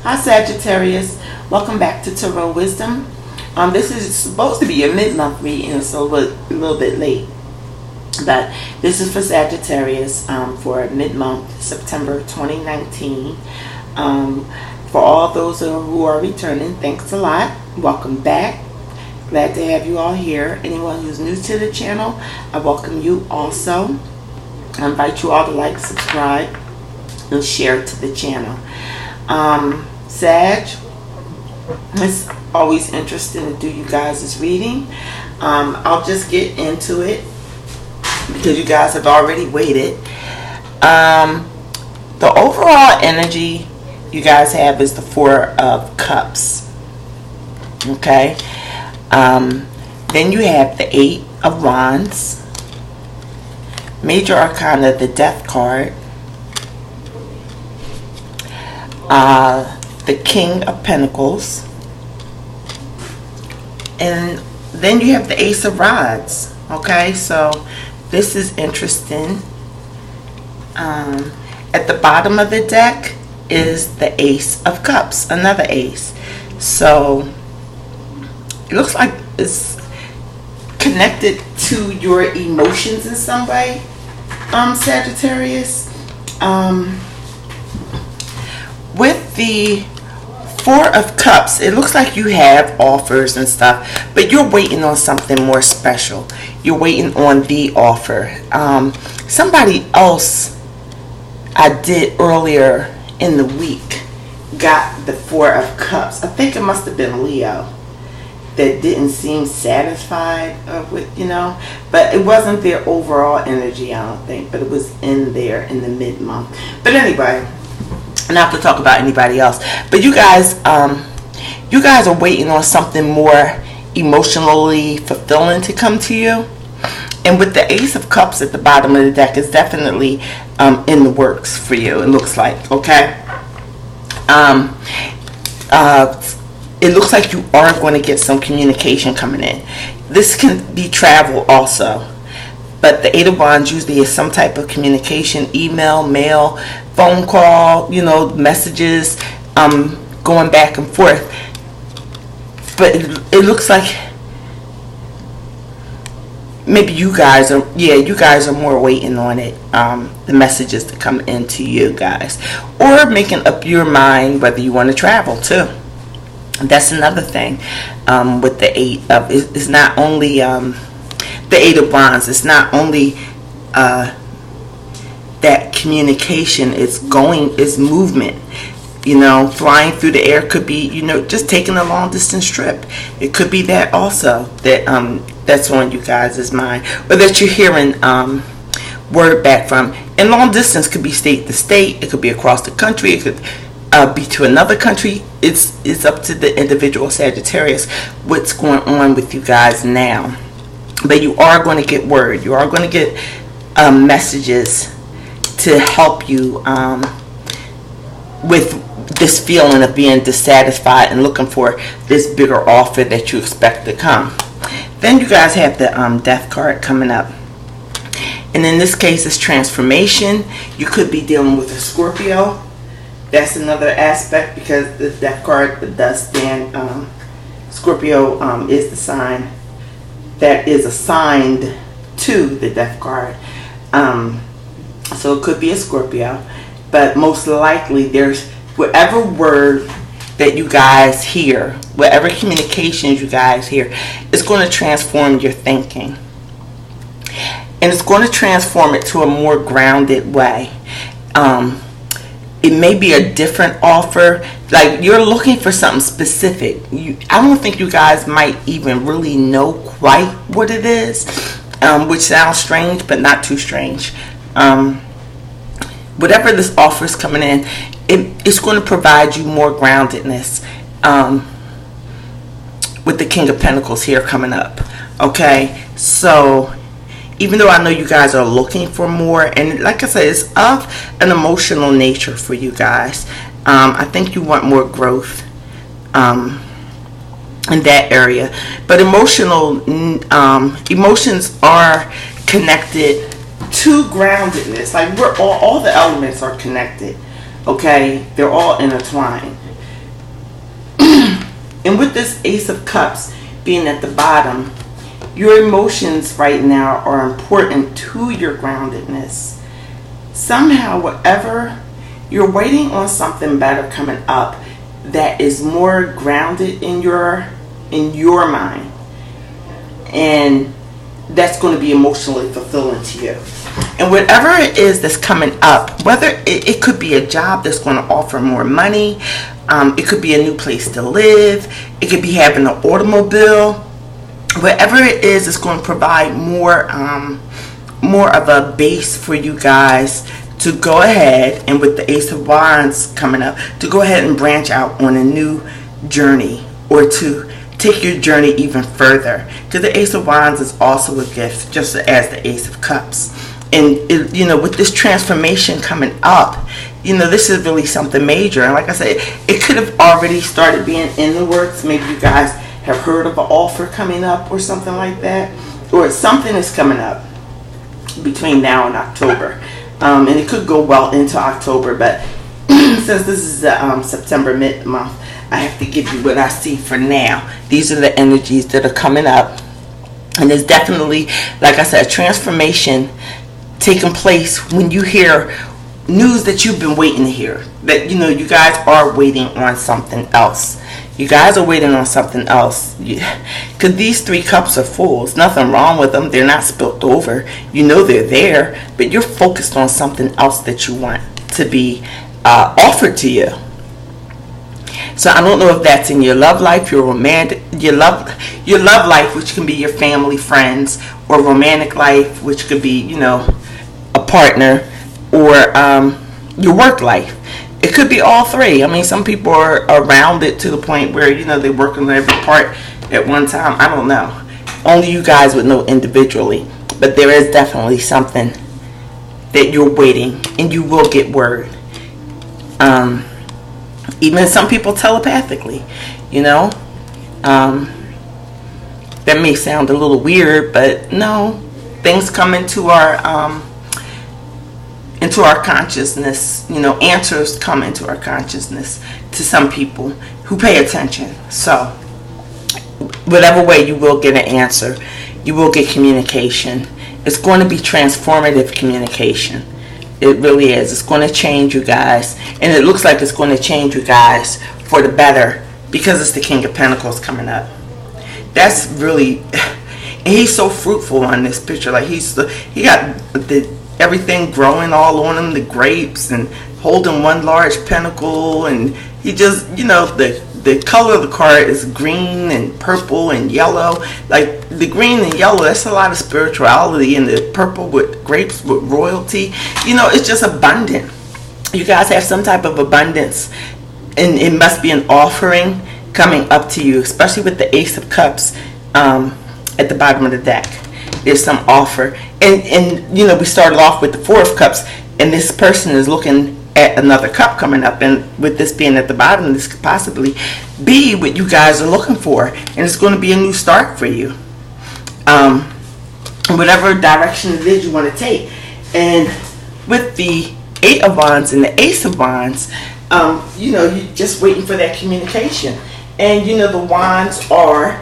Hi Sagittarius, welcome back to Tarot Wisdom. This is supposed to be a mid-month reading, so a little bit late. But this is for Sagittarius for mid-month, September 2019. For all those who are returning, thanks a lot. Welcome back. Glad to have you all here. Anyone who's new to the channel, I welcome you also. I invite you all to like, subscribe, and share to the channel. Sag, it's always interesting to do you guys' reading. I'll just get into it because you guys have already waited. The overall energy you guys have is the Four of Cups. Okay. Then you have the Eight of Wands, Major Arcana, the Death card, the King of Pentacles, and then you have the Ace of Rods. Okay, so this is interesting. At the bottom of the deck is the Ace of Cups, another ace. So it looks like it's connected to your emotions in some way, Sagittarius. With the Four of Cups, it looks like you have offers and stuff, but you're waiting on something more special. You're waiting on the offer. Somebody else I did earlier in the week got the Four of Cups. I think it must have been Leo that didn't seem satisfied with, but it wasn't their overall energy, I don't think, but it was in there in the mid-month. But anyway, not to talk about anybody else, but you guys are waiting on something more emotionally fulfilling to come to you. And with the Ace of Cups at the bottom of the deck, is definitely in the works for you, it looks like. Okay. It looks like you are going to get some communication coming in. This can be travel also, but the Eight of Wands usually is some type of communication: email, mail, phone call, messages, going back and forth. But it looks like maybe you guys are more waiting on it, the messages to come into you guys, or making up your mind whether you want to travel too. That's another thing with the Eight of, it's not only the Eight of Wands, it's not only that communication, it's movement. Flying through the air could be, just taking a long distance trip. It could be that also, that's on you guys' mind, or that you're hearing word back from. And long distance could be state to state, it could be across the country, it could be to another country. It's up to the individual Sagittarius what's going on with you guys now. But you are going to get word, you are going to get messages to help you with this feeling of being dissatisfied and looking for this bigger offer that you expect to come. Then you guys have the Death card coming up, and in this case it's transformation. You could be dealing with a Scorpio. That's another aspect, because the Death card does stand, Scorpio is the sign that is assigned to the Death card. So it could be a Scorpio, but most likely there's whatever word that you guys hear, whatever communications you guys hear, it's going to transform your thinking. And it's going to transform it to a more grounded way. It may be a different offer, like you're looking for something specific. I don't think you guys might even really know quite what it is, which sounds strange, but not too strange. Whatever this offer is coming in, it's going to provide you more groundedness, with the King of Pentacles here coming up. Okay, so even though I know you guys are looking for more, and like I said, it's of an emotional nature for you guys. I think you want more growth in that area. But emotions are connected to groundedness. Like all the elements are connected. Okay, they're all intertwined. And with this Ace of Cups being at the bottom, your emotions right now are important to your groundedness. Somehow, whatever, you're waiting on something better coming up that is more grounded in your mind. And that's going to be emotionally fulfilling to you. And whatever it is that's coming up, whether it could be a job that's going to offer more money, it could be a new place to live, it could be having an automobile, whatever it is, it's going to provide more of a base for you guys to go ahead, and with the Ace of Wands coming up, to go ahead and branch out on a new journey, or to take your journey even further. Because the Ace of Wands is also a gift, just as the Ace of Cups. And with this transformation coming up, this is really something major. And like I said, it could have already started being in the works. Maybe you guys have heard of an offer coming up or something like that, or something is coming up between now and October. And it could go well into October, but since this is the September mid-month, I have to give you what I see for now. These are the energies that are coming up. And there's definitely, like I said, a transformation taking place when you hear news that you've been waiting to hear. That, you guys are waiting on something else. You guys are waiting on something else. Because these 3 cups are full. There's nothing wrong with them. They're not spilt over. They're there. But you're focused on something else that you want to be offered to you. So I don't know if that's in your love life, your love life, which can be your family, friends, or romantic life, which could be, a partner, or your work life. It could be all 3. I mean, some people are around it to the point where, they work on every part at one time. I don't know. Only you guys would know individually. But there is definitely something that you're waiting, and you will get word. Even some people telepathically, that may sound a little weird, but no, things come into our consciousness. Answers come into our consciousness to some people who pay attention. So whatever way, you will get an answer. You will get communication. It's going to be transformative communication. It really is. It's going to change you guys. And it looks like it's going to change you guys for the better, because it's the King of Pentacles coming up. That's really... And he's so fruitful on this picture. Like, he got everything growing all on him. The grapes, and holding one large pentacle. And he just, the color of the card is green and purple and yellow. Like, the green and yellow, that's a lot of spirituality. And the purple with grapes with royalty, it's just abundant. You guys have some type of abundance, and it must be an offering coming up to you, especially with the Ace of Cups at the bottom of the deck. There's some offer, and we started off with the 4 of Cups, and this person is looking at another cup coming up, and with this being at the bottom, this could possibly be what you guys are looking for, and it's going to be a new start for you, whatever direction it is you want to take. And with the 8 of Wands and the Ace of Wands, you're just waiting for that communication. And the wands are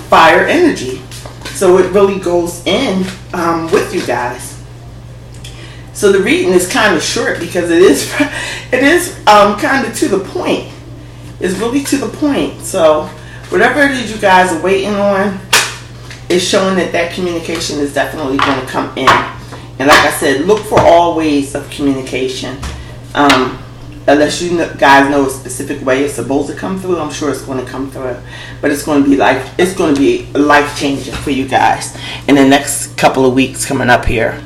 fire energy, so it really goes in with you guys. So the reading is kind of short, because it is kind of to the point. It's really to the point. So whatever it is you guys are waiting on is showing that communication is definitely going to come in. And like I said, look for all ways of communication. Unless you guys know a specific way it's supposed to come through, I'm sure it's going to come through. But it's going to be life changing for you guys in the next couple of weeks coming up here,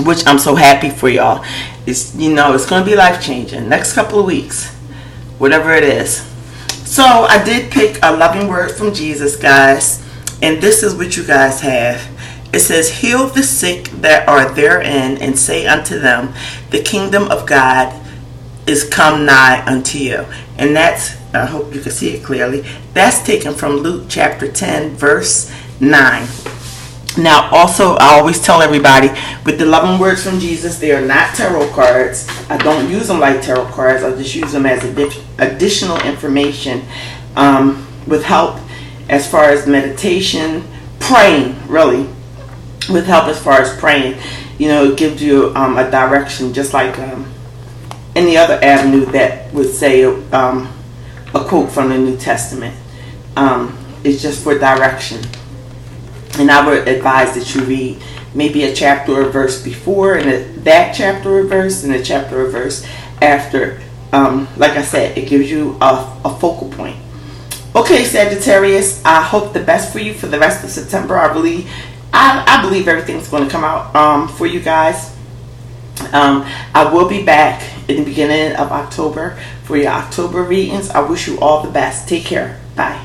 which I'm so happy for y'all. It's it's going to be life changing next couple of weeks, whatever it is. So I did pick a loving word from Jesus, guys, and this is what you guys have. It says, heal the sick that are therein, and say unto them, the kingdom of God is come nigh unto you. And that's, I hope you can see it clearly, that's taken from Luke chapter 10 verse 9. Now also, I always tell everybody, with the loving words from Jesus, they are not tarot cards. I don't use them like tarot cards. I just use them as additional information with help as far as meditation, praying, really, with help as far as praying. You know, it gives you a direction, just like any other avenue that would say a quote from the New Testament. It's just for direction. And I would advise that you read maybe a chapter or verse before, and that chapter or verse, and a chapter or verse after. Like I said, it gives you a focal point. Okay, Sagittarius, I hope the best for you for the rest of September. I believe everything's going to come out for you guys. I will be back in the beginning of October for your October readings. I wish you all the best. Take care. Bye.